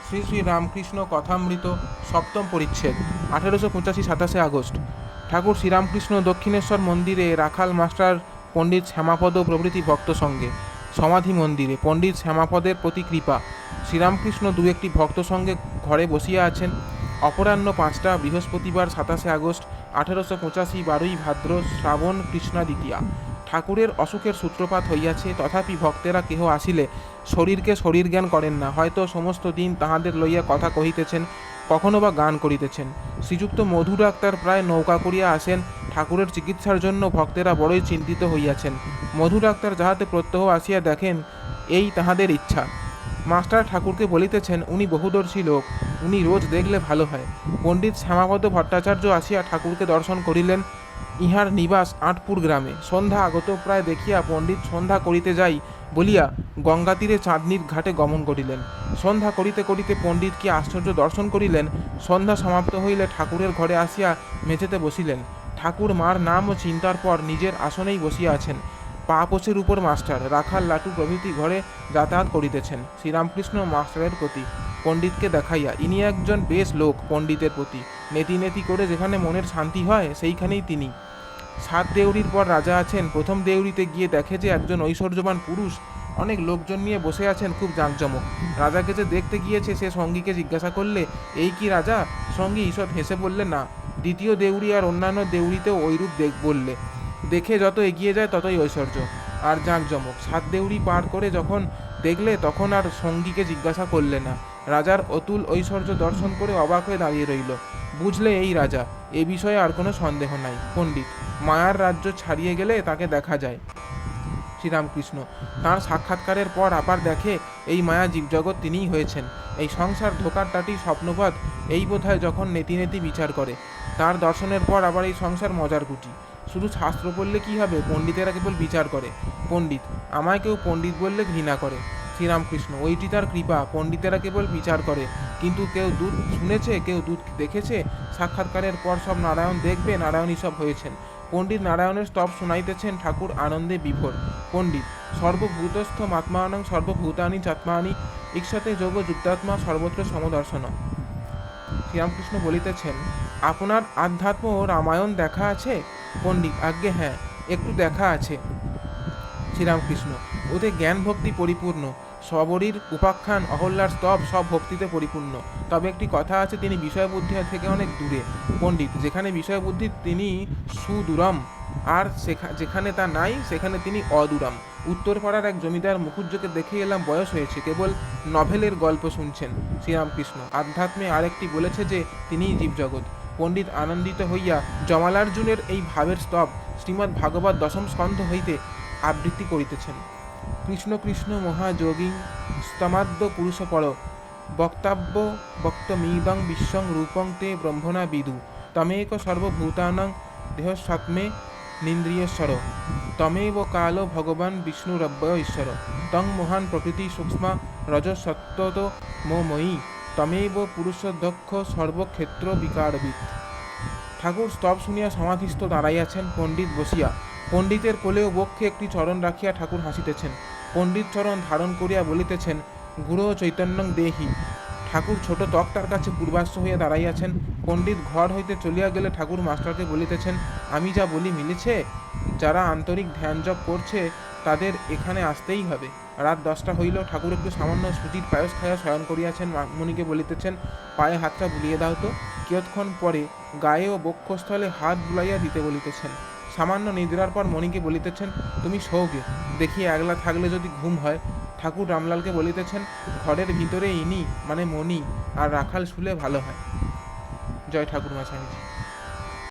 শ্রী শ্রী রামকৃষ্ণ কথামৃত সপ্তম পরিচ্ছেদ 1885 27 আগস্ট। ঠাকুর শ্রীরামকৃষ্ণ দক্ষিণেশ্বর মন্দিরে রাখাল মাস্টার পণ্ডিত শ্যামাপদ প্রভৃতি ভক্ত সঙ্গে। সমাধি মন্দিরে পণ্ডিত শ্যামাপদের প্রতি কৃপা। শ্রীরামকৃষ্ণ দু একটি ভক্ত সঙ্গে ঘরে বসিয়া আছেন। অপরাহ্ন 5টা, বৃহস্পতিবার 27 আগস্ট 1885, 12ই ভাদ্র, শ্রাবণ কৃষ্ণা দ্বিতীয়া। ঠাকুরের অসুখের সূত্রপাত হইয়াছে, তথাপি ভক্তেরা কেহ আসিলে শরীরকে শরীর জ্ঞান করেন না, হয়তো সমস্ত দিন তাহাদের লইয়া কথা কহিতেছেন, কখনো বা গান করিতেছেন। শ্রীযুক্ত মধু ডাক্তার প্রায় নৌকা করিয়া আসেন। ঠাকুরের চিকিৎসার জন্য ভক্তেরা বড়ই চিন্তিত হইয়াছেন। মধু ডাক্তার যাহাতে প্রত্যহ আসিয়া দেখেন, এই তাহাদের ইচ্ছা। মাস্টার ঠাকুরকে বলিতেছেন, উনি বহুদর্শী লোক, উনি রোজ দেখলে ভালো হয়। পণ্ডিত শ্যামাপদ ভট্টাচার্য আসিয়া ঠাকুরকে দর্শন করিলেন। ইহার নিবাস আটপুর গ্রামে। সন্ধ্যা আগত প্রায় দেখিয়া পণ্ডিত সন্ধ্যা করিতে যাই বলিয়া গঙ্গা তীরে চাঁদনীর ঘাটে গমন করিলেন। সন্ধ্যা করিতে করিতে পণ্ডিত কি আশ্চর্য দর্শন করিলেন! সন্ধ্যা সমাপ্ত হইলে ঠাকুরের ঘরে আসিয়া মেঝেতে বসিলেন। ঠাকুর মার নাম ও চিন্তার পর নিজের আসনেই বসিয়া আছেন। পা পোছের উপর মাস্টার, রাখাল, লাটু প্রভৃতি ঘরে যাতায়াত করিতেছেন। শ্রীরামকৃষ্ণ মাস্টারের প্রতি পণ্ডিতকে দেখাইয়া, ইনি একজন বেশ লোক, পণ্ডিতের প্রতি নেতি নেতি করে যেখানে মনের শান্তি হয় সেইখানেই তিনি। 7 দেউড়ির পর রাজা আছেন। প্রথম দেউড়িতে গিয়ে দেখে যে একজন ঐশ্বর্যবান পুরুষ অনেক লোকজন নিয়ে বসে আছেন, খুব জাঁকজমক। রাজাকে যে দেখতে গিয়েছে সে সঙ্গীকে জিজ্ঞাসা করলে, এই কি রাজা? সঙ্গী ঈষৎ হেসে বললে, না। দ্বিতীয় দেউড়ি আর অন্যান্য দেউড়িতেও ঐরূপ বললে। দেখে যত এগিয়ে যায় ততই ঐশ্বর্য আর জাঁকজমক। 7 দেউড়ি পার করে যখন দেখলে তখন আর সঙ্গীকে জিজ্ঞাসা করলে না। রাজার অতুল ঐশ্বর্য দর্শন করে অবাক হয়ে দাঁড়িয়ে রইল। বুঝলে এই রাজা, এ বিষয়ে আর কোনো সন্দেহ নাই। পণ্ডিত, মায়ার রাজ্য ছাড়িয়ে গেলে তাকে দেখা যায়। শ্রীরামকৃষ্ণ, তাঁর সাক্ষাৎকারের পর আবার দেখে এই মায়া জীবজগৎ তিনিই হয়েছেন। এই সংসার ধোকার টাটি স্বপ্নপাত, এই বোধহয় যখন নেতি নেতি বিচার করে। তার দর্শনের পর আবার এই সংসার মজার গুটি। শুধু শাস্ত্র পড়লে কি হবে? পণ্ডিতেরা কেবল বিচার করে। পণ্ডিত, আমায় কেউ পণ্ডিত বললে ঘৃণা করে। শ্রীরামকৃষ্ণ, ওইটি তার কৃপা। পণ্ডিতেরা কেবল বিচার করে, কিন্তু কেউ দূত শুনেছে, কেউ দূত দেখেছে? সাক্ষাৎকারের পর সব নারায়ণ দেখবে, নারায়ণই সব হয়েছেন। পণ্ডিত নারায়ণের স্তব শুনাইতেছেন, ঠাকুর আনন্দে বিভোর। পণ্ডিত, সর্বভূতস্থ মাত্মানং সর্বভূতানি চাত্মানি ইক্ষতে যোগ যুক্তাত্মা সর্বত্র সমদর্শন। শ্রীরামকৃষ্ণ বলিতেছেন, আপনার আধ্যাত্ম ও রামায়ণ দেখা আছে? পণ্ডিত, আজ্ঞে হ্যাঁ, একটু দেখা আছে। শ্রীরামকৃষ্ণ, ওতে জ্ঞান ভক্তি পরিপূর্ণ। সবরীর উপাখ্যান, অহল্যার স্তব সব ভক্তিতে পরিপূর্ণ। তবে একটি কথা আছে, তিনি বিষয় বুদ্ধি থেকে অনেক দূরে। পণ্ডিত, যেখানে বিষয় বুদ্ধি তিনি সুদূরম, আর যেখানে তা নাই সেখানে তিনি অদূরম। উত্তরপাড়ার এক জমিদার মুখুজ্জকে দেখে এলাম, বয়স হয়েছে, কেবল নভেলের গল্প শুনছেন। শ্রীরামকৃষ্ণ, আধ্যাত্মে আরেকটি বলেছে যে তিনিই জীবজগৎ। পণ্ডিত আনন্দিত হইয়া জমালার্জুনের এই ভাবের স্তব শ্রীমদ্ ভাগবত 10ম স্কন্ধ হইতে আবৃত্তি করিতেছেন। কৃষ্ণ কৃষ্ণ মহাযোগী স্তমাদ্য পুরুষপর বক্তব্য বক্তমিদং বিশ্বং রূপং তে ব্রহ্মণা বিদু তমেক সর্বভূতানাং দেহস্বাত্মে নিন্দ্রিয়েশ্বর তমেব কালো ভগবান বিষ্ণুরব্যয় ঈশ্বর তং মহান প্রকৃতি সূক্ষ্মা রজসত্ত্বত মোময়ী তমেব পুরুষদক্ষ সর্বক্ষেত্র বিকারবিদ। ঠাকুর স্তব শুনিয়া সমাধিস্থ দাঁড়াইয়াছেন, পণ্ডিত বসিয়া। পণ্ডিতের কোলে ও বক্ষে একটি চরণ রাখিয়া ঠাকুর হাসিতেছেন। পণ্ডিত চরণ ধারণ করিয়া বলিতেছেন, গুরু চৈতন্যং দেহি। ঠাকুর ছোট তক্তার কাছে পূর্বাশ্ব হইয়া দাঁড়াইয়াছেন। পণ্ডিত ঘর হইতে চলিয়া গেলে ঠাকুর মাস্টারকে বলিতেছেন, আমি যা বলি মিলেছে? যারা আন্তরিক ধ্যান জপ করছে তাদের এখানে আসতেই হবে। রাত 10টা হইল। ঠাকুর একটু সামান্য সুজির পায়স খাইয়া শয়ন করিয়াছেন। মুনিকে বলিতেছেন, পায়ে হাতটা বুলিয়ে দাও তো। কিয়ৎক্ষণ পরে গায়ে ও বক্ষস্থলে হাত বুলাইয়া দিতে বলিতেছেন। সামান্য নিদ্রার পর মণিকে বলিতেছেন, তুমি শোগে, দেখি একলা থাকলে যদি ঘুম হয়। ঠাকুর রামলালকে বলিতেছেন, ঘরের ভিতরে ইনি মানে মণি আর রাখাল শুলে ভালো হয়। জয় ঠাকুর মা স্বামীজি।